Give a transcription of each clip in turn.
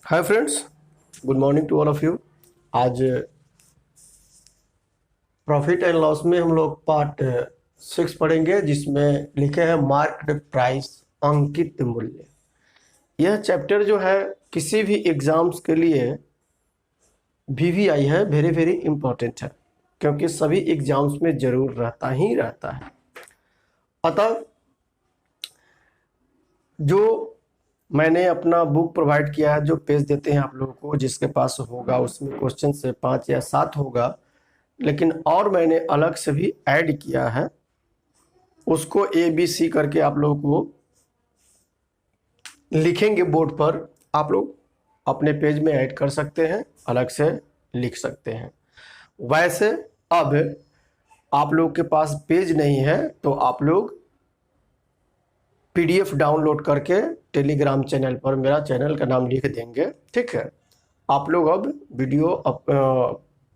Hi friends, good morning to all of you. आज profit and loss में हम लोग पार्ट 6 पढ़ेंगे, जिसमें लिखे हैं मार्केट प्राइस, अंकित मूल्य। यह चैप्टर जो है किसी भी एग्जाम्स के लिए वीवीआई है, वेरी वेरी इंपॉर्टेंट है, क्योंकि सभी एग्जाम्स में जरूर रहता ही रहता है। अतः जो मैंने अपना बुक प्रोवाइड किया है, जो पेज देते हैं आप लोगों को, जिसके पास होगा उसमें क्वेश्चन से 5 या 7 होगा, लेकिन और मैंने अलग से भी ऐड किया है। उसको ABC करके आप लोगों को लिखेंगे बोर्ड पर, आप लोग अपने पेज में ऐड कर सकते हैं, अलग से लिख सकते हैं। वैसे अब आप लोग के पास पेज नहीं है तो आप लोग PDF डाउनलोड करके टेलीग्राम चैनल पर, मेरा चैनल का नाम लिख देंगे, ठीक है। आप लोग अब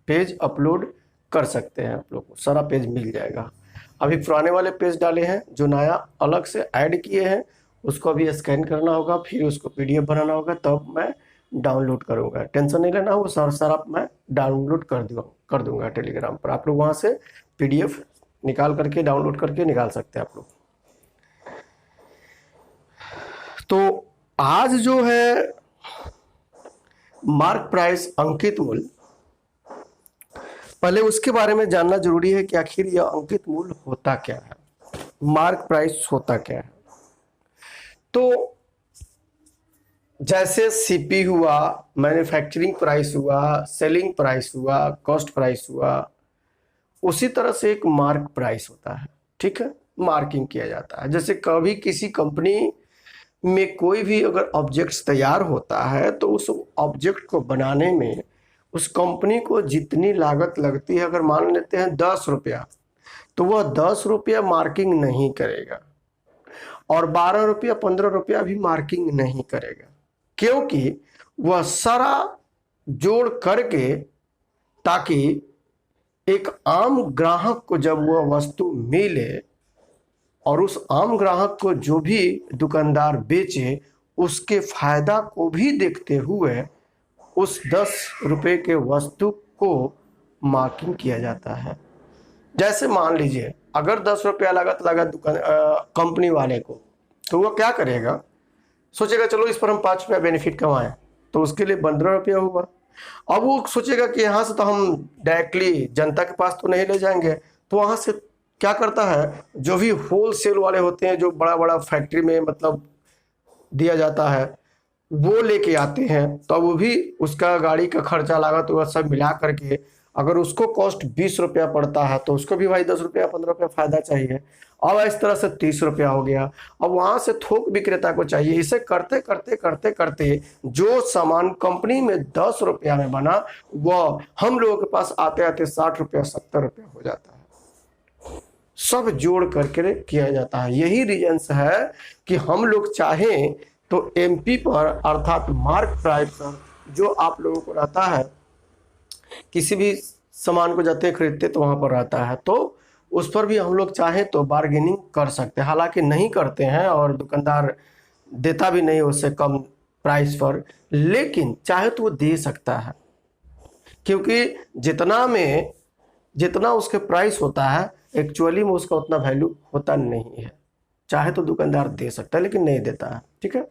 पेज अपलोड कर सकते हैं, आप लोग को सारा पेज मिल जाएगा। अभी पुराने वाले पेज डाले हैं, जो नया अलग से ऐड किए हैं उसको अभी स्कैन करना होगा, फिर उसको PDF बनाना होगा, तब मैं डाउनलोड करूंगा। टेंशन नहीं लेना, वो सारा मैं डाउनलोड कर दूंगा टेलीग्राम पर। आप लोग वहाँ से PDF निकाल करके, डाउनलोड करके निकाल सकते हैं आप लोग। तो आज जो है मार्क प्राइस, अंकित मूल्य, पहले उसके बारे में जानना जरूरी है कि आखिर यह अंकित मूल्य होता क्या है, मार्क प्राइस होता क्या है। तो जैसे सीपी हुआ, मैन्युफैक्चरिंग प्राइस हुआ, सेलिंग प्राइस हुआ, कॉस्ट प्राइस हुआ, उसी तरह से एक मार्क प्राइस होता है, ठीक है। मार्किंग किया जाता है। जैसे कभी किसी कंपनी में कोई भी अगर ऑब्जेक्ट्स तैयार होता है तो उस ऑब्जेक्ट को बनाने में उस कंपनी को जितनी लागत लगती है, अगर मान लेते हैं 10 रुपया, तो वह 10 रुपया मार्किंग नहीं करेगा, और 12 रुपया 15 रुपया भी मार्किंग नहीं करेगा, क्योंकि वह सारा जोड़ करके, ताकि एक आम ग्राहक को जब वह वस्तु मिले और उस आम ग्राहक को जो भी दुकानदार बेचे, उसके फायदा को भी देखते हुए उस 10 रुपए के वस्तु को मार्किंग किया जाता है। जैसे मान लीजिए अगर 10 रुपया लागत लगा दुकान कंपनी वाले को, तो वो क्या करेगा, सोचेगा चलो इस पर हम 5 रुपया बेनिफिट कमाएं, तो उसके लिए 15 रुपया हुआ। अब वो सोचेगा कि यहाँ से तो हम डायरेक्टली जनता के पास तो नहीं ले जाएंगे, तो वहाँ से क्या करता है, जो भी होलसेल वाले होते हैं, जो बड़ा बड़ा फैक्ट्री में मतलब दिया जाता है, वो लेके आते हैं। तो वो भी उसका गाड़ी का खर्चा लागत वह सब मिला करके, अगर उसको कॉस्ट 20 रुपया पड़ता है तो उसको भी भाई 10 रुपया 15 रुपया फायदा चाहिए। अब इस तरह से 30 रुपया हो गया। अब वहां से थोक विक्रेता को चाहिए। इसे करते करते करते करते जो सामान कंपनी में 10 रुपया में बना, वह हम लोगों के पास आते आते 60 रुपया 70 रुपया हो जाता है। सब जोड़ करके किया जाता है। यही रीजंस है कि हम लोग चाहें तो MP पर, अर्थात मार्क प्राइस पर, जो आप लोगों को रहता है, किसी भी सामान को जाते खरीदते तो वहां पर रहता है, तो उस पर भी हम लोग चाहें तो बार्गेनिंग कर सकते हैं। हालांकि नहीं करते हैं और दुकानदार देता भी नहीं उससे कम प्राइस पर, लेकिन चाहे तो वो दे सकता है, क्योंकि जितना उसके प्राइस होता है, एक्चुअली में उसका उतना वैल्यू होता नहीं है। चाहे तो दुकानदार दे सकता है, लेकिन नहीं देता है, ठीक है।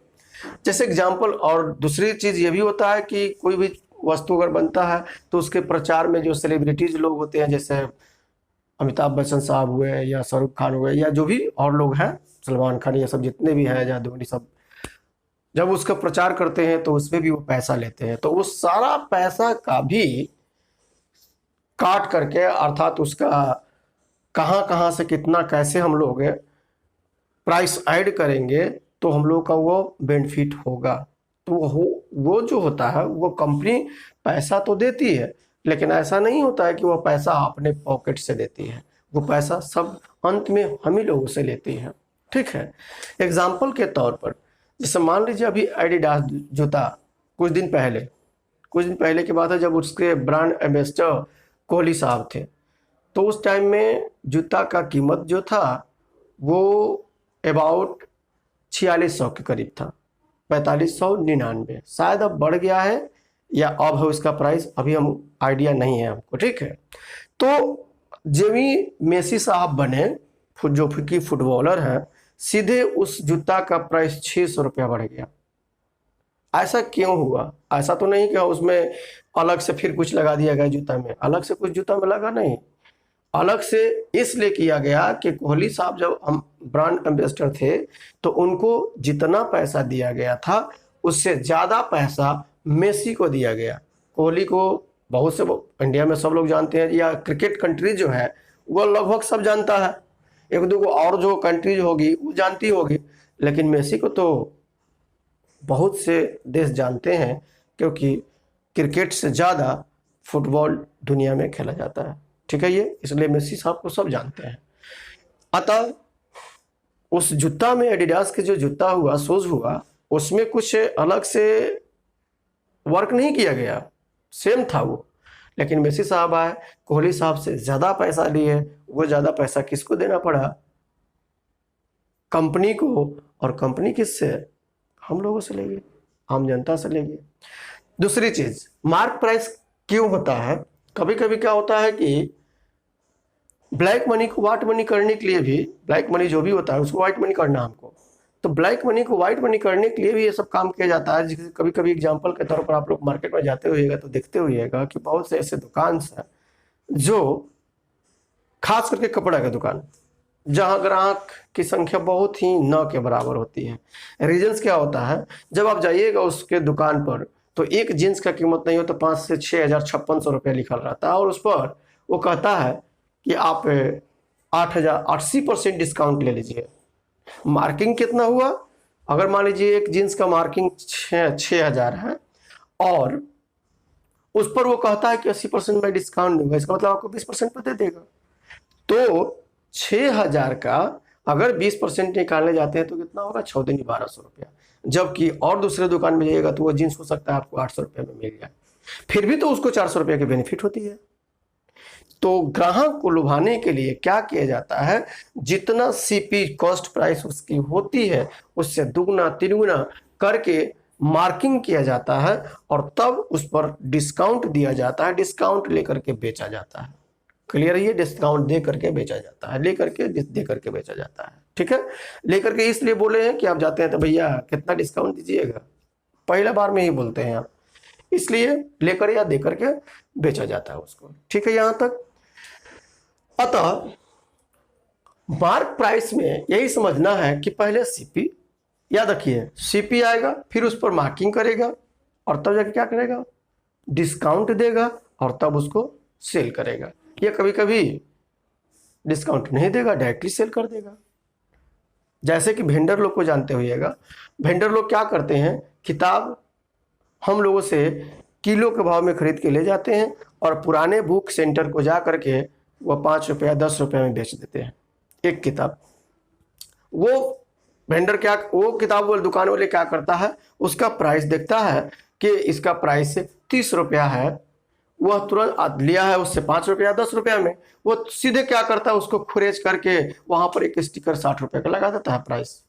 जैसे एग्जाम्पल, और दूसरी चीज ये भी होता है कि कोई भी वस्तु अगर बनता है तो उसके प्रचार में जो सेलिब्रिटीज लोग होते हैं, जैसे अमिताभ बच्चन साहब हुए या शाहरुख खान हुए या जो भी और लोग हैं, सलमान खान, ये सब जितने भी हैं, धोनी, सब जब उसका प्रचार करते हैं तो उसमें भी वो पैसा लेते हैं। तो उस सारा पैसा का भी काट करके, अर्थात उसका कहाँ कहाँ से कितना कैसे हम लोग प्राइस ऐड करेंगे तो हम लोग का वो बेनिफिट होगा। तो वो जो होता है, वो कंपनी पैसा तो देती है, लेकिन ऐसा नहीं होता है कि वो पैसा अपने पॉकेट से देती है। वो पैसा सब अंत में हम ही लोगों से लेती है, ठीक है। एग्जाम्पल के तौर पर, जैसे मान लीजिए अभी एडिडास जूता कुछ दिन पहले की बात है, जब उसके ब्रांड एम्बेसडर कोहली साहब थे, तो उस टाइम में जूता का कीमत जो था वो अबाउट 4600 के करीब था। 4599, शायद अब बढ़ गया है या अब है उसका प्राइस, अभी हम आइडिया नहीं है हमको, ठीक है। तो जेवी मेसी साहब बने जो कि फुटबॉलर हैं, सीधे उस जूता का प्राइस 600 रुपया बढ़ गया। ऐसा क्यों हुआ? ऐसा तो नहीं कि उसमें अलग से फिर कुछ लगा दिया गया जूता में, अलग से कुछ जूता में लगा नहीं, अलग से इसलिए किया गया कि कोहली साहब जब हम ब्रांड एम्बेसडर थे तो उनको जितना पैसा दिया गया था उससे ज़्यादा पैसा मेसी को दिया गया। कोहली को बहुत से इंडिया में सब लोग जानते हैं, या क्रिकेट कंट्री जो है वो लगभग सब जानता है, एक दो को और जो कंट्रीज होगी वो जानती होगी, लेकिन मेसी को तो बहुत से देश जानते हैं, क्योंकि क्रिकेट से ज़्यादा फुटबॉल दुनिया में खेला जाता है, ठीक है ये, इसलिए मेसी साहब को सब जानते हैं। अतः उस जूता में, एडिडास के जो जूता हुआ, शूज हुआ, उसमें कुछ अलग से वर्क नहीं किया गया, सेम था वो, लेकिन मेसी साहब आए, कोहली साहब से ज़्यादा पैसा लिए, वो ज़्यादा पैसा किसको देना पड़ा? कंपनी को, और कंपनी किससे? हम लोगों से लेंगे, आम जनता से लेंगे। दूसरी चीज, मार्क प्राइस क्यों होता है? कभी कभी क्या होता है कि ब्लैक मनी को व्हाइट मनी करने के लिए भी, ब्लैक मनी जो भी होता है उसको व्हाइट मनी करना है हमको, तो ब्लैक मनी को व्हाइट मनी करने के लिए भी ये सब काम किया जाता है। जैसे कभी कभी एग्जांपल के तौर पर आप लोग मार्केट में जाते हुएगा तो देखते हुएगा कि बहुत से ऐसे दुकान हैं जो, खास करके कपड़ा का दुकान, जहां ग्राहक की संख्या बहुत ही न के बराबर होती है। रीजंस क्या होता है, जब आप जाइएगा उसके दुकान पर तो एक जींस का कीमत नहीं हो तो 5 से 6,5600 रुपया लिखा रहता है, और उस पर वो कहता है कि आप 8,000, 80% डिस्काउंट ले लीजिए। मार्किंग कितना हुआ? अगर मान लीजिए एक जींस का मार्किंग 6,000 है और उस पर वो कहता है कि 80% में डिस्काउंट दूंगा, इसका मतलब आपको 20% पर दे देगा। तो 6,000 का अगर 20% निकालने जाते हैं तो कितना होगा? 6 दिन 1200 रुपया। जबकि और दूसरे दुकान में जाइएगा तो वो जींस हो सकता है आपको 800 रुपये में मिल जाए, फिर भी तो उसको 400 रुपये की बेनिफिट होती है। तो ग्राहक को लुभाने के लिए क्या किया जाता है, जितना सीपी कॉस्ट प्राइस उसकी होती है उससे दुगना तिगुना करके मार्किंग किया जाता है, और तब उस पर डिस्काउंट दिया जाता है, डिस्काउंट लेकर के बेचा जाता है। क्लियर है? ये डिस्काउंट दे करके बेचा जाता है, लेकर के दे करके बेचा जाता है, ठीक है। लेकर के इसलिए बोले हैं कि आप जाते हैं तो भैया कितना डिस्काउंट दीजिएगा, पहला बार में ही बोलते हैं आप, इसलिए लेकर या दे करके बेचा जाता है उसको, ठीक है यहां तक। अतः मार्क प्राइस में यही समझना है कि पहले सीपी, याद रखिए सीपी आएगा, फिर उस पर मार्किंग करेगा, और तब जाके क्या करेगा? डिस्काउंट देगा, और तब उसको सेल करेगा। ये कभी कभी डिस्काउंट नहीं देगा, डायरेक्टली सेल कर देगा। जैसे कि वेंडर लोग को जानते होइएगा, वेंडर लोग क्या करते हैं, किताब हम लोगों से किलो के भाव में खरीद के ले जाते हैं, और पुराने बुक सेंटर को जा करके वो 5 रुपया 10 रुपया में बेच देते हैं एक किताब। वो वेंडर क्या, वो किताब वाले दुकान वाले क्या करता है, उसका प्राइस देखता है कि इसका प्राइस 30 रुपया है, वह तुरंत लिया है उससे 5 रुपया 10 रुपया में, वो सीधे क्या करता है, उसको खुरेज करके वहां पर एक स्टिकर 60 रुपये का लगा देता है प्राइस।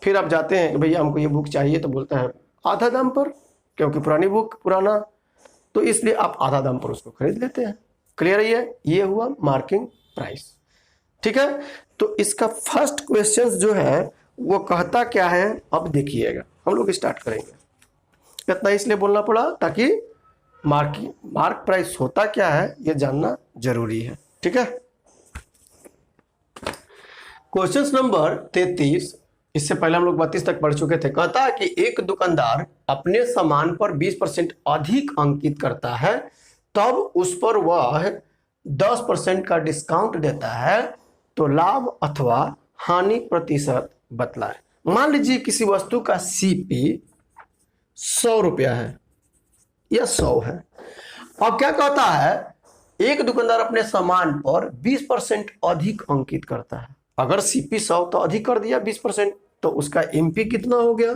फिर आप जाते हैं कि भैया हमको ये बुक चाहिए, तो बोलता है आधा दाम पर, क्योंकि पुरानी बुक पुराना, तो इसलिए आप आधा दाम पर उसको खरीद लेते हैं। क्लियर है? ये हुआ मार्किंग प्राइस, ठीक है। तो इसका फर्स्ट क्वेश्चन जो है वो कहता क्या है, अब देखिएगा, हम लोग स्टार्ट करेंगे। इतना इसलिए बोलना पड़ा ताकि मार्क प्राइस होता क्या है ये जानना जरूरी है, ठीक है। क्वेश्चन नंबर 33, इससे पहले हम लोग 32 तक पढ़ चुके थे। कहता है कि एक दुकानदार अपने सामान पर 20% अधिक अंकित करता है, तब उस पर वह 10% का डिस्काउंट देता है, तो लाभ अथवा हानि प्रतिशत बतलाए। मान लीजिए किसी वस्तु का सीपी 100 रुपया है या 100 है। अब क्या कहता है, एक दुकानदार अपने सामान पर 20% अधिक अंकित करता है। अगर सीपी 100 तो अधिक कर दिया 20%, तो उसका एमपी कितना हो गया?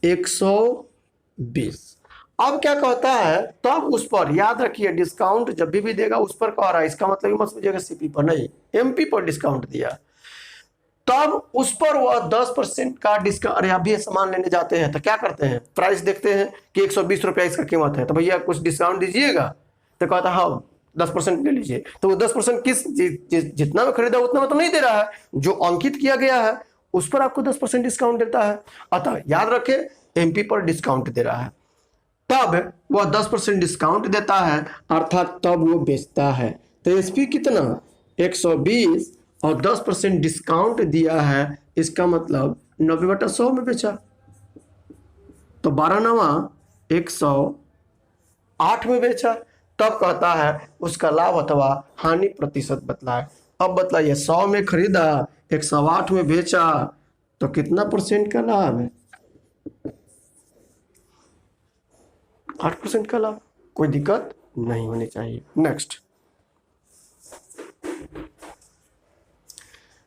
120। अब क्या कहता है, तब उस पर, याद रखिए डिस्काउंट जब भी देगा उस पर कह रहा है, इसका मतलब मत समझिएगा सीपी पर नहीं, एमपी पर डिस्काउंट दिया। तब उस पर वह 10% का डिस्काउंट, अरे अभी सामान लेने जाते हैं तो क्या करते हैं, प्राइस देखते हैं कि 120 रुपया इसका कीमत है, तो भैया कुछ डिस्काउंट दीजिएगा, तो कहता हाँ 10% ले लीजिए। तो वो 10% जितना में खरीदा उतना में तो नहीं दे रहा है, जो अंकित किया गया है उस पर आपको 10% डिस्काउंट देता है। अतः याद रखें एमपी पर डिस्काउंट दे रहा है, तब वह 10% डिस्काउंट देता है, अर्थात तब वो बेचता है। तो एसपी कितना 120 और 10% डिस्काउंट दिया है, इसका मतलब 90/100 में बेचा। तो 12 9 108 में बेचा। तब कहता है उसका लाभ अथवा हानि प्रतिशत बतलाए। अब बतलाइए 100 में खरीदा 108 में बेचा तो कितना परसेंट का लाभ है, 8% का लाभ। कोई दिक्कत नहीं होनी चाहिए। नेक्स्ट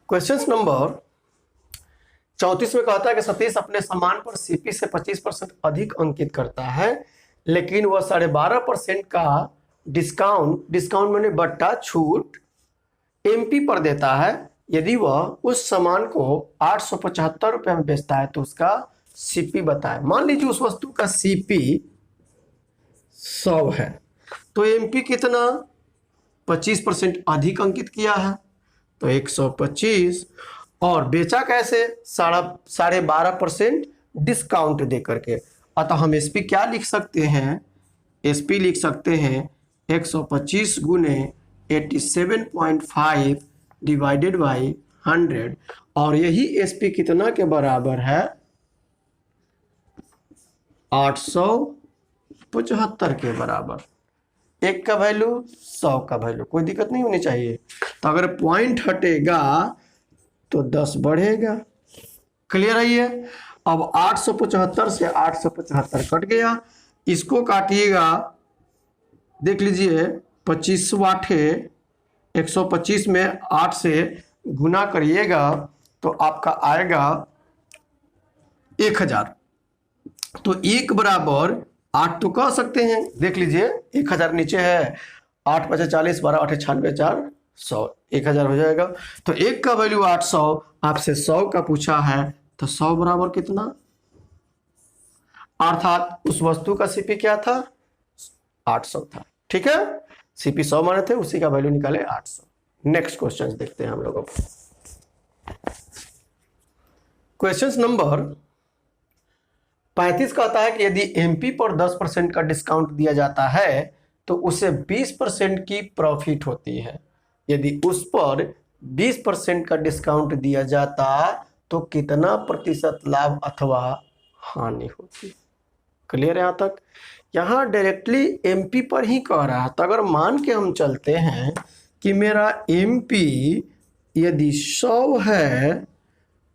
क्वेश्चन नंबर 34 में कहता है कि सतीश अपने सामान पर सीपी से 25% अधिक अंकित करता है, लेकिन वह 12.5% का डिस्काउंट मैंने बट्टा छूट एमपी पर देता है। यदि वह उस सामान को 875 रुपये में बेचता है तो उसका सीपी बताए। मान लीजिए उस वस्तु का सीपी 100 है, तो एमपी कितना 25% अधिक अंकित किया है, तो 125, और बेचा कैसे 12.5% डिस्काउंट दे करके। अतः हम एसपी क्या लिख सकते हैं, एसपी लिख सकते हैं 125 गुने 87.5 डिवाइडेड बाई 100, और यही एसपी कितना के बराबर है 875 के बराबर। एक का वैल्यू 100 का वैल्यू, कोई दिक्कत नहीं होनी चाहिए। तो अगर पॉइंट हटेगा तो 10 बढ़ेगा। क्लियर है ये। अब 875 से 875 कट गया, इसको काटिएगा, देख लीजिए 25 वाटे 125 में 8 से गुना करिएगा तो आपका आएगा 1000। तो 1 बराबर 8 तो कह सकते हैं, देख लीजिए 1000 नीचे है, 8 5 40 12 8 96 4 100, 1000 हो जाएगा। तो 1 का वैल्यू 800, आपसे 100 का पूछा है, तो 100 बराबर कितना, अर्थात उस वस्तु का सीपी क्या था 800 था। ठीक है, सीपी 100 माने थे, उसी का वैल्यू निकाले 800। नेक्स्ट क्वेश्चन देखते हैं हम लोगों को। क्वेश्चन नंबर 35 कहता है कि यदि एमपी पर 10% का डिस्काउंट दिया जाता है तो उसे 20% की प्रॉफिट होती है। यदि उस पर 20% का डिस्काउंट दिया जाता तो कितना प्रतिशत लाभ अथवा हानि होती। क्लियर है यहाँ तक। यहाँ डायरेक्टली एमपी पर ही कह रहा है। तो अगर मान के हम चलते हैं कि मेरा एमपी यदि 100 है,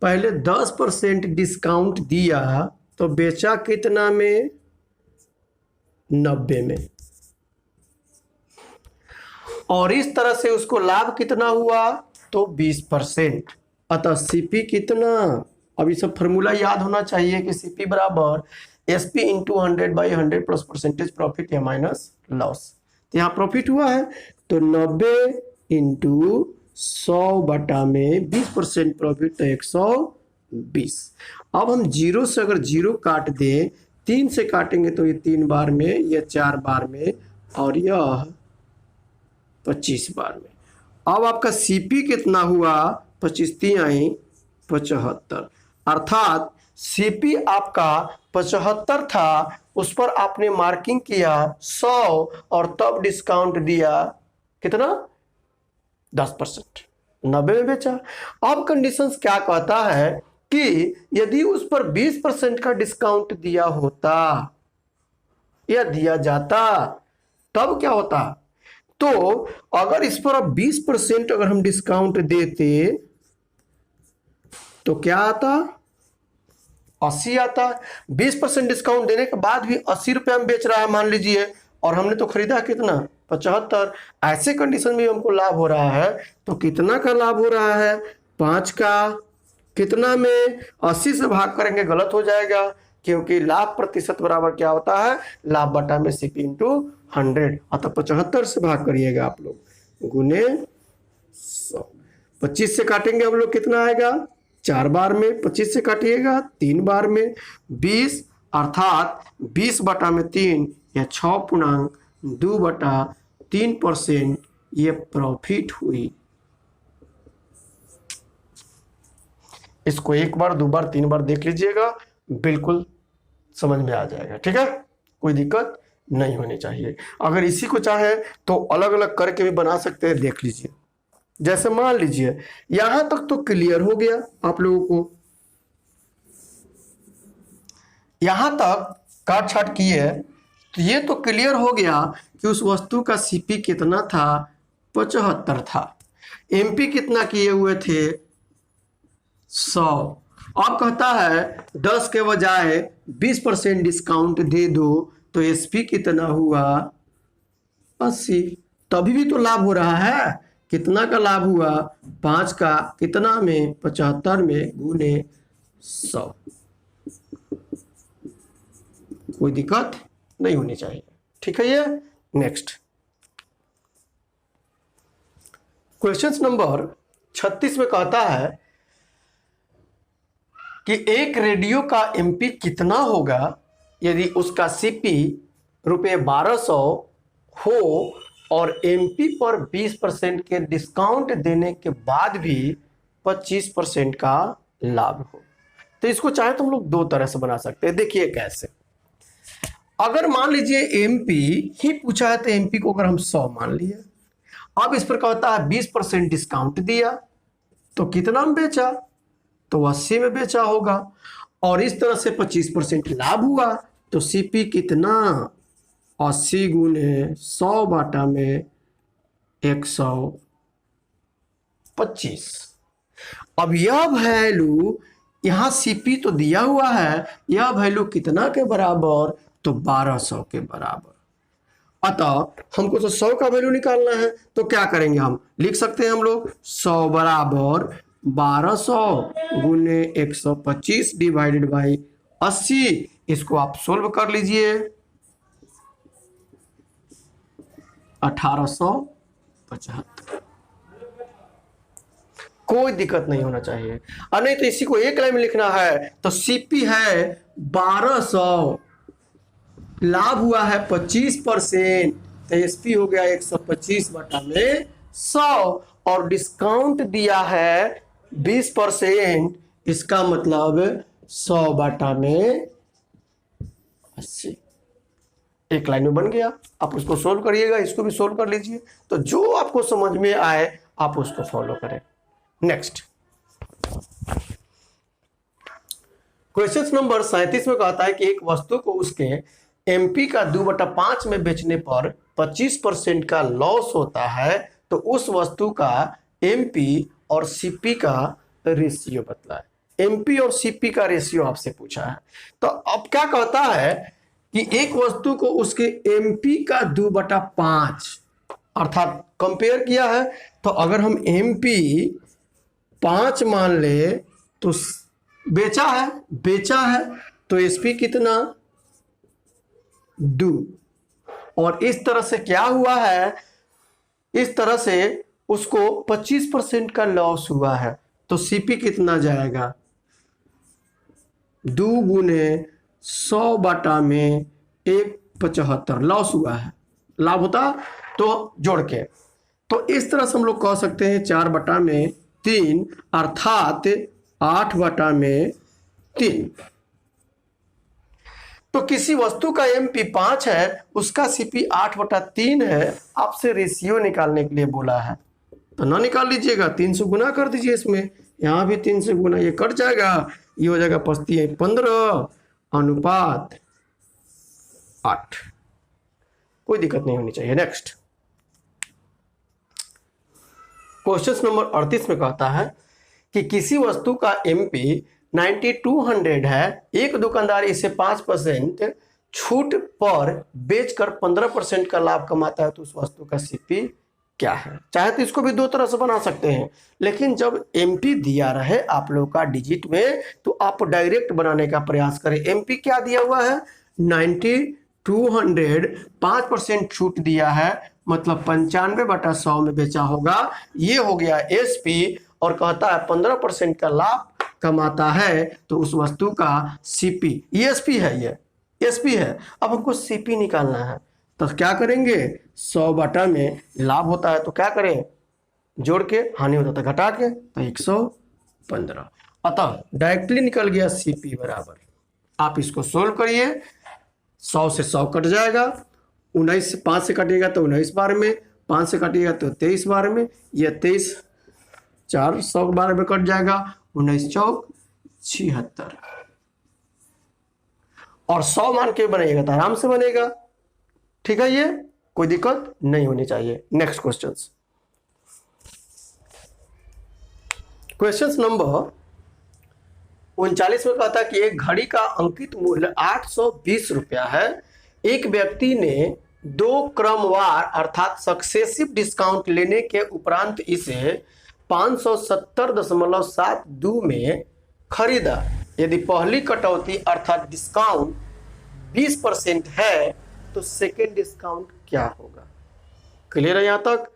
पहले 10% डिस्काउंट दिया तो बेचा कितना में 90 में, और इस तरह से उसको लाभ कितना हुआ तो 20%। अतः सीपी कितना, अब ये सब फॉर्मूला याद होना चाहिए कि सीपी बराबर SP into 100/100 plus percentage profit या माइनस लॉस। तो यहाँ प्रॉफिट हुआ है तो 90 इंटू 100 बटा में 20% प्रॉफिट, तो 120। अब हम 0 से अगर 0 काट दें, 3 से काटेंगे तो ये 3 बार में, यह 4 बार में, और यह 25 बार में। अब आपका सीपी कितना हुआ 25 3 75, अर्थात सीपी आपका 75 था, उस पर आपने मार्किंग किया 100 और तब डिस्काउंट दिया कितना 10%, 90 में बेचा। अब कंडीशंस क्या कहता है कि यदि उस पर 20% का डिस्काउंट दिया होता या दिया जाता तब क्या होता। तो अगर इस पर अब 20% अगर हम डिस्काउंट देते तो क्या आता 80 आता। 20% डिस्काउंट देने के बाद भी 80 रुपया में बेच रहा है मान लीजिए, और हमने तो खरीदा कितना 75। ऐसे कंडीशन में हमको लाभ हो रहा है, तो कितना का लाभ हो रहा है 5 का, कितना में 80 से भाग करेंगे गलत हो जाएगा, क्योंकि लाभ प्रतिशत बराबर क्या होता है लाभ बटा में सीपी इंटू 100। अतः 75 से भाग करिएगा आप लोग गुने 100। 25 से काटेंगे हम लोग कितना आएगा 4 बार में 25 से काटिएगा, 3 बार में 20, अर्थात 20/3 या 6.2/3% ये प्रॉफिट हुई। इसको 1 बार 2 बार 3 बार देख लीजिएगा, बिल्कुल समझ में आ जाएगा। ठीक है, कोई दिक्कत नहीं होनी चाहिए। अगर इसी को चाहे तो अलग अलग करके भी बना सकते हैं, देख लीजिए। जैसे मान लीजिए यहां तक तो क्लियर हो गया आप लोगों को, यहां तक काट छाट किए तो ये तो क्लियर हो गया कि उस वस्तु का सीपी कितना था, 75 था। एमपी कितना किए हुए थे, 100। अब कहता है 10 के बजाय 20% डिस्काउंट दे दो, तो एसपी कितना हुआ, 80। तभी भी तो लाभ हो रहा है। कितना का लाभ हुआ, 5 का कितना में, 75 में गुने 100। कोई दिक्कत नहीं होनी चाहिए। ठीक है, ये नेक्स्ट क्वेश्चन नंबर 36 में कहता है कि एक रेडियो का एमपी कितना होगा यदि उसका सीपी ₹1200 हो और एमपी पर 20% के डिस्काउंट देने के बाद भी 25% का लाभ हो। तो इसको चाहे तो हम लोग दो तरह से बना सकते हैं। देखिए कैसे, अगर मान लीजिए एमपी ही पूछा है तो एमपी को अगर हम 100 मान लिए, अब इस पर कहता है 20% डिस्काउंट दिया तो कितना में बेचा, तो 80 में बेचा होगा, और इस तरह से 25% लाभ हुआ तो सीपी कितना, 80 गुने 100/125। अब यह वैल्यू, यहां सीपी तो दिया हुआ है, यह वैल्यू कितना के बराबर, तो 1200 के बराबर। अतः हमको तो 100 का वैल्यू निकालना है, तो क्या करेंगे, हम लिख सकते हैं हम लोग 100 बराबर 1200 गुने 125 डिवाइडेड बाई 80। इसको आप सोल्व कर लीजिए, 1875। कोई दिक्कत नहीं होना चाहिए। और नहीं तो इसी को एक लाइन में लिखना है, तो सीपी है 1200, लाभ हुआ है 25%, तो एसपी हो गया 125/100, और डिस्काउंट दिया है 20%, इसका मतलब 100/80। एक लाइन में बन गया। आप उसको सोल्व करिएगा, इसको भी सोल्व कर लीजिए, तो जो आपको समझ में आए आप उसको फॉलो करें। नेक्स्ट क्वेश्चन नंबर 37 में कहता है कि एक वस्तु को उसके एमपी का 2/5 में बेचने पर 25% का लॉस होता है, तो उस वस्तु का एमपी और सीपी का रेशियो बतलाए। एमपी और सीपी का रेशियो आपसे पूछा है। तो अब क्या कहता है कि एक वस्तु को उसके एमपी का 2/5 अर्थात कंपेयर किया है, तो अगर हम एमपी 5 मान ले तो बेचा है तो एसपी कितना, 2। और इस तरह से क्या हुआ है, इस तरह से उसको 25% का लॉस हुआ है, तो सीपी कितना जाएगा, 2 गुने 100/175 लॉस हुआ है। लाभ होता तो जोड़ के, तो इस तरह से हम लोग कह सकते हैं 4/3 अर्थात 8/3। तो किसी वस्तु का एमपी 5 है, उसका सीपी 8/3 है, आपसे रेशियो निकालने के लिए बोला है, तो ना निकाल लीजिएगा, 3 से गुना कर दीजिए। इसमें यहां भी 3 से गुना, ये कट जाएगा, ये हो जाएगा 15/8। कोई दिक्कत नहीं होनी चाहिए। नेक्स्ट क्वेश्चन नंबर 38 में कहता है कि किसी वस्तु का एमपी 9200 है, एक दुकानदार इसे 5% छूट पर बेचकर 15% का लाभ कमाता है, तो उस वस्तु का सीपी क्या है। चाहे तो इसको भी दो तरह से बना सकते हैं, लेकिन जब एमपी दिया रहे आप लोग का डिजिट में, तो आप डायरेक्ट बनाने का प्रयास करें। एमपी क्या दिया हुआ है, 9200, 5% छूट दिया है, मतलब 95/100 में बेचा होगा, ये हो गया एसपी, और कहता है 15% का लाभ कमाता है तो उस वस्तु का सीपी, ये एसपी है, ये एसपी है। अब हमको सीपी निकालना है तो क्या करेंगे, 100 बटा में लाभ होता है तो क्या करें, जोड़ के, हानि होता था घटा के, तो 115। अतः डायरेक्टली निकल गया सीपी बराबर, आप इसको सोल्व करिए, 100 से 100 कट जाएगा, 19 5 से कटेगा तो 19 बार में, 5 से कटेगा तो 23 बार में, यह 23 4 100 बार में कट जाएगा, 19 चौक 76, और 100 मान के बनेगा तो आराम से बनेगा। ठीक है, ये कोई दिक्कत नहीं होनी चाहिए। नेक्स्ट क्वेश्चन, क्वेश्चन नंबर 39 में कहता है कि एक घड़ी का अंकित मूल्य 820 रुपया है। एक व्यक्ति ने 2 क्रमवार अर्थात सक्सेसिव डिस्काउंट लेने के उपरांत इसे 570.72 में खरीदा। यदि पहली कटौती अर्थात डिस्काउंट 20% है तो सेकेंड डिस्काउंट क्या होगा। क्लियर है यहाँ तक।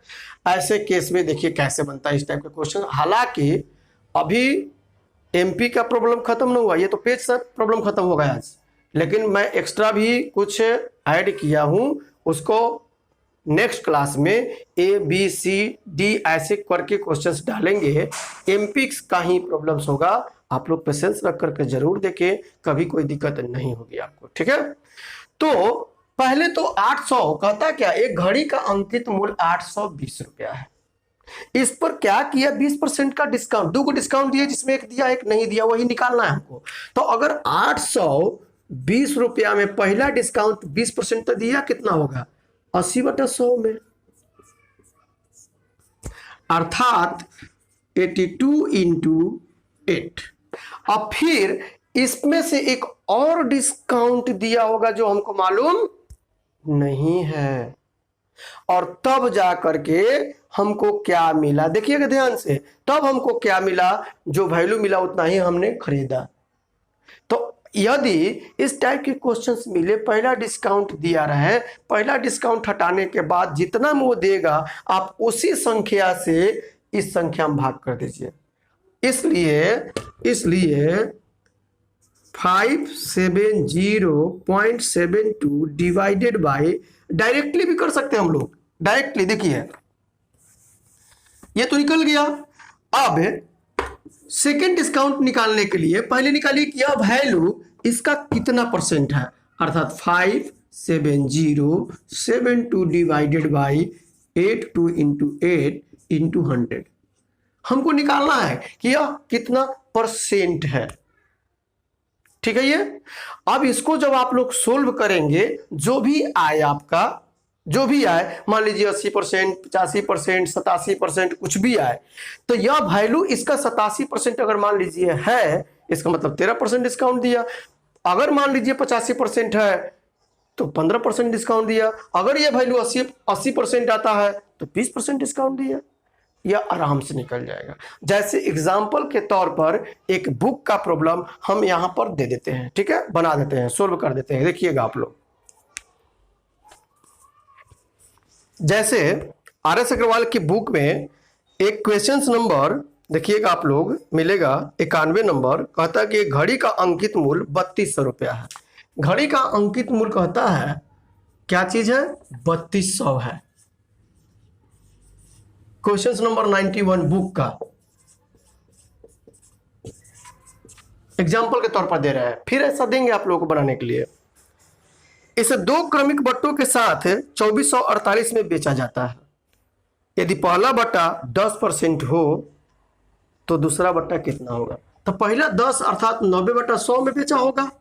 ऐसे केस में देखिए कैसे बनता है इस टाइप का क्वेश्चन। हालांकि अभी एमपी का प्रॉब्लम खत्म नहीं हुआ, ये तो पेज से प्रॉब्लम खत्म हो गया आज, लेकिन मैं एक्स्ट्रा भी कुछ ऐड किया हूं, उसको नेक्स्ट क्लास में ए बी सी डी ऐसे करके क्वेश्चंस डालेंगे। एमपी का ही प्रॉब्लम्स होगा, आप लोग पेशेंस रख करके जरूर देखें, कभी कोई दिक्कत नहीं होगी आपको। ठीक है, तो पहले तो 800 कहता क्या, एक घड़ी का अंकित मूल्य 820 रुपया है, इस पर क्या किया 20% का डिस्काउंट, 2 को डिस्काउंट दिया जिसमें एक दिया एक नहीं दिया, वही निकालना है हमको। तो अगर 820 रुपया में पहला डिस्काउंट 20% तो दिया, कितना होगा 80/100 में, अर्थात 82 × 8। अब फिर इसमें से एक और डिस्काउंट दिया होगा जो हमको मालूम नहीं है, और तब जा करके हमको क्या मिला, देखिएगा ध्यान से, तब हमको क्या मिला, जो वैल्यू मिला उतना ही हमने खरीदा। तो यदि इस टाइप के क्वेश्चंस मिले, पहला डिस्काउंट दिया रहे, पहला डिस्काउंट हटाने के बाद जितना वो देगा आप उसी संख्या से इस संख्या में भाग कर दीजिए। इसलिए 570.72 डिवाइडेड बाय, डायरेक्टली भी कर सकते हैं हम लोग, डायरेक्टली देखिए ये तो निकल गया। अब सेकेंड डिस्काउंट निकालने के लिए पहले निकालिए कि यह वैल्यू इसका कितना परसेंट है, अर्थात 570.72 डिवाइडेड बाय 82 × 8 × 100। हमको निकालना है कि यह कितना परसेंट है। ठीक है, ये अब इसको जब आप लोग सोल्व करेंगे, जो भी आए आपका, जो भी आए, मान लीजिए 80%, 85%, 87%, कुछ भी आए, तो यह वैल्यू इसका 87% अगर मान लीजिए है, इसका मतलब 13% डिस्काउंट दिया। अगर मान लीजिए 85% है तो 15% डिस्काउंट दिया। अगर यह वैल्यू 80% आता है तो 20% डिस्काउंट दिया। यह आराम से निकल जाएगा। जैसे एग्जाम्पल के तौर पर एक बुक का प्रॉब्लम हम यहां पर दे देते हैं, ठीक है, बना देते हैं, सोल्व कर देते हैं। देखिएगा आप लोग, जैसे आर.एस. अग्रवाल की बुक में एक क्वेश्चन नंबर देखिएगा आप लोग, मिलेगा 91 नंबर, कहता है कि घड़ी का अंकित मूल्य 3200 रुपया है। घड़ी का अंकित मूल्य कहता है क्या चीज है, 3200 है। क्वेश्चन नंबर 91 बुक का एग्जाम्पल के तौर पर दे रहे हैं, फिर ऐसा देंगे आप लोगों को बनाने के लिए। इसे 2 क्रमिक बट्टों के साथ 2448 में बेचा जाता है। यदि पहला बट्टा 10% हो तो दूसरा बट्टा कितना होगा। तो पहला 10 अर्थात 90/100 में बेचा होगा,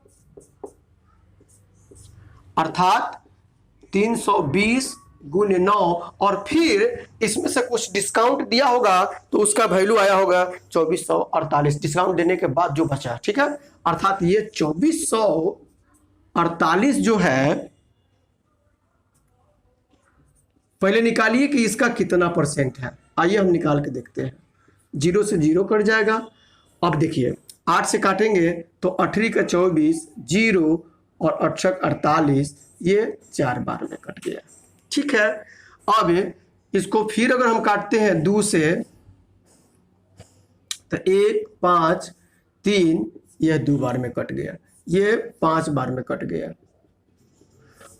अर्थात 320 × 9, और फिर इसमें से कुछ डिस्काउंट दिया होगा तो उसका वैल्यू आया होगा 2448, डिस्काउंट देने के बाद जो बचा। ठीक है, अर्थात ये 2448 जो है, पहले निकालिए कि इसका कितना परसेंट है। आइए हम निकाल के देखते हैं। 0 से 0 कट जाएगा। अब देखिए 8 से काटेंगे तो 8 का 24, 0 और 8 48, ये 4 बार में कट गया। ठीक है, अब इसको फिर अगर हम काटते हैं 2 से तो 1, 5, 3, यह 2 बार में कट गया, ये 5 बार में कट गया,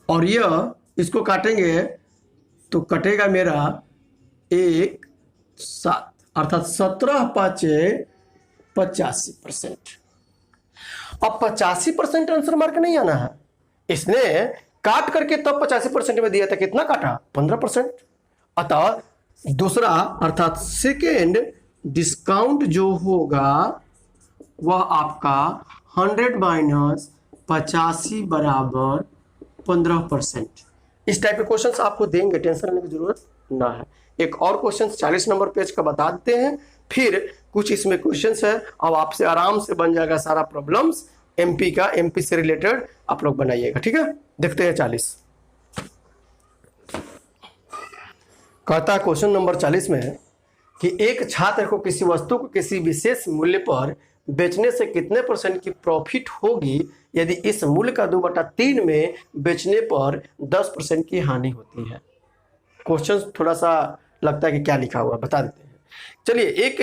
और यह इसको काटेंगे तो कटेगा मेरा 1 7, अर्थात 17 पाँचे 85%। अब 85% आंसर मार्क नहीं आना है, इसने काट करके तब 85% में दिया था, कितना काटा 15%। अतः दूसरा अर्थात सेकेंड डिस्काउंट जो होगा वह आपका 100 माइनस 85 बराबर 15%। इस टाइप के क्वेश्चंस आपको देंगे, टेंशन लेने की जरूरत ना है। एक और क्वेश्चन 40 नंबर पेज का बता देते हैं, फिर कुछ इसमें क्वेश्चंस है, अब आपसे आराम से बन जाएगा सारा प्रॉब्लम्स एमपी का, एमपी से रिलेटेड आप लोग बनाइएगा, ठीक है। देखते हैं 40 कहता है क्वेश्चन नंबर 40 में कि एक छात्र को किसी वस्तु को किसी विशेष मूल्य पर बेचने से कितने % की प्रॉफिट होगी यदि इस मूल्य का 2/3 में बेचने पर 10% की हानि होती है। क्वेश्चन थोड़ा सा लगता है कि क्या लिखा हुआ, बता देते हैं। चलिए, एक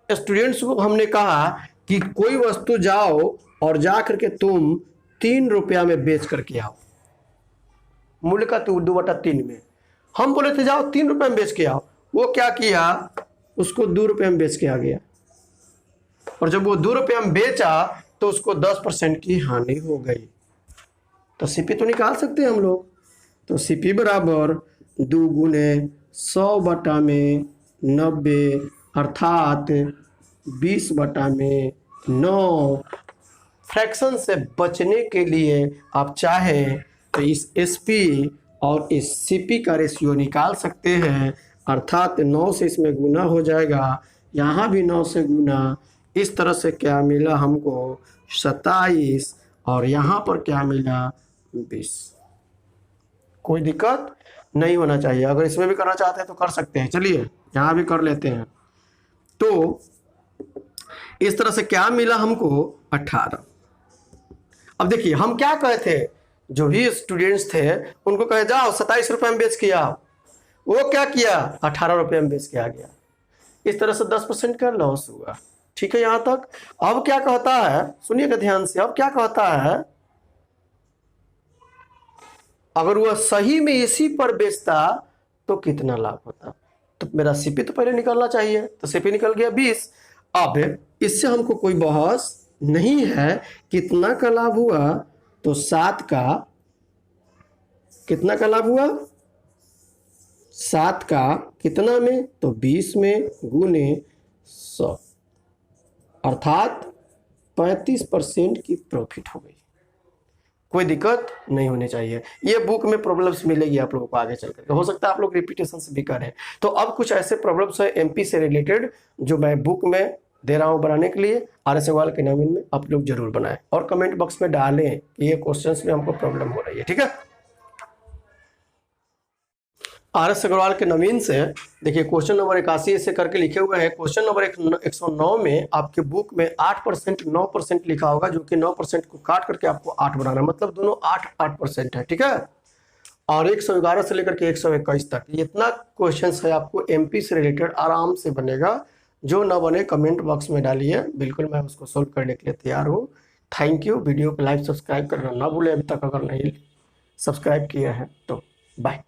स्टूडेंट्स को हमने कहा कि कोई वस्तु जाओ और जा करके तुम 3 रुपया में बेच करके आओ, मूल्य का 2/3 में। हम बोले थे जाओ 3 रुपये में बेच के आओ, वो क्या किया, उसको 2 रुपये में बेच के आ गया, और जब वो 2 रुपये में बेचा तो उसको 10% की हानि हो गई। तो सीपी तो निकाल सकते हैं हम लोग, तो सीपी बराबर 2 गुने 100/90 अर्थात 20/9। फ्रैक्शन से बचने के लिए आप चाहें तो इस एसपी और इस सीपी का रेशियो निकाल सकते हैं, अर्थात 9 से इसमें गुना हो जाएगा, यहाँ भी 9 से गुना, इस तरह से क्या मिला हमको 27, और यहाँ पर क्या मिला 20। कोई दिक्कत नहीं होना चाहिए। अगर इसमें भी करना चाहते हैं तो कर सकते हैं, चलिए यहाँ भी कर लेते हैं। तो इस तरह से क्या मिला हमको 18। अब देखिए हम क्या कहे थे, जो भी स्टूडेंट्स थे उनको कहे जाओ 27 रुपये में बेच के आओ, वो क्या किया 18 रुपये में बेच के आ गया। इस तरह से 10% का लॉस हुआ, ठीक है यहाँ तक। अब क्या कहता है, सुनिएगा ध्यान से, अब क्या कहता है, अगर वह सही में इसी पर बेचता तो कितना लाभ होता। तो मेरा सीपी तो पहले निकलना चाहिए, तो सीपी निकल गया 20। अब इससे हमको कोई बहस नहीं है, कितना का लाभ हुआ, तो 7 का कितना का लाभ हुआ, 7 का कितना में, तो 20 में गुने 100, अर्थात 35% की प्रॉफिट हो गई। कोई दिक्कत नहीं होनी चाहिए। ये बुक में प्रॉब्लम्स मिलेगी आप लोगों को आगे चल करके, हो सकता है आप लोग रिपीटेशन से भी करें। तो अब कुछ ऐसे प्रॉब्लम्स है एमपी से रिलेटेड जो मैं बुक में दे रहा हूं बनाने के लिए, RS अग्रवाल के नाम में आप लोग जरूर बनाएं और कमेंट बॉक्स में डालें कि ये क्वेश्चंस में हमको प्रॉब्लम हो रही है, ठीक है। RS अग्रवाल के नवीन से देखिए क्वेश्चन नंबर 81 ऐसे करके लिखे हुए हैं। क्वेश्चन नंबर 109 में आपके बुक में 8% 9% लिखा होगा, जो कि 9% को काट करके आपको 8 बनाना है, मतलब दोनों 8% है, ठीक है। और 111 से लेकर के 121 तक इतना क्वेश्चन है आपको एमपी से रिलेटेड, आराम से बनेगा। जो ना बने कमेंट बॉक्स में डालिए, बिल्कुल मैं उसको सोल्व करने के लिए तैयार हूँ। Thank you. वीडियो को लाइक सब्सक्राइब करना ना भूलें अभी तक अगर नहीं सब्सक्राइब किया है तो। बाय।